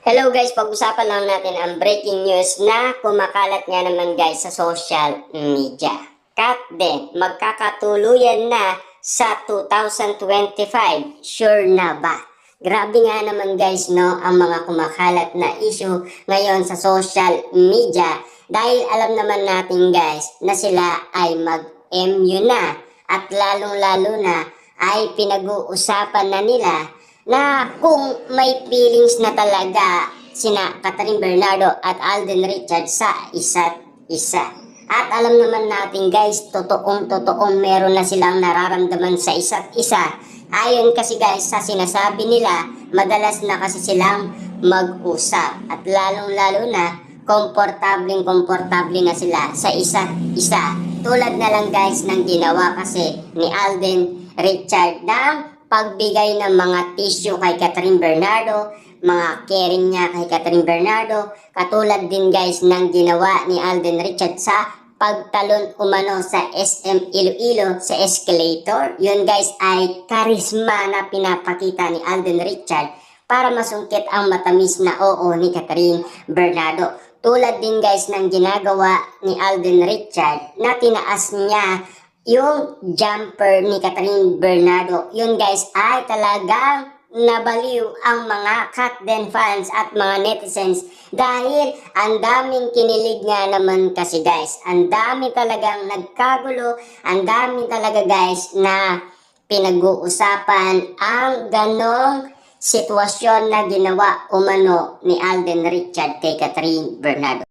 Hello guys, pag-usapan lang natin ang breaking news na kumakalat nga naman guys sa social media. Kat din, magkakatuluyan na sa 2025. Sure na ba? Grabe nga naman guys no, ang mga kumakalat na issue ngayon sa social media. Dahil alam naman natin guys na sila ay mag-MU na. At lalong-lalo na ay pinag-uusapan na nila na kung may feelings na talaga sina Catherine Bernardo at Alden Richards sa isa't isa. At alam naman natin guys, totoong meron na silang nararamdaman sa isa't isa. Ayon kasi guys sa sinasabi nila, madalas na kasi silang mag-usap. At lalong-lalo na, komportable na sila sa isa't isa. Tulad na lang guys ng ginawa kasi ni Alden Richards ng pagbigay ng mga tissue kay Catherine Bernardo, mga caring niya kay Catherine Bernardo, katulad din guys ng ginawa ni Alden Richards sa pagtalon umano sa SM Iloilo sa escalator. Yun guys ay karisma na pinapakita ni Alden Richards para masungkit ang matamis na oo ni Catherine Bernardo. Tulad din guys ng ginagawa ni Alden Richards na tinaas niya yung jumper ni Catherine Bernardo. Yun guys ay talagang nabaliw ang mga Katden fans at mga netizens dahil ang daming kinilig nga naman kasi guys. Ang dami talagang nagkagulo, ang dami talaga guys na pinag-uusapan ang ganong sitwasyon na ginawa umano ni Alden Richards kay Catherine Bernardo.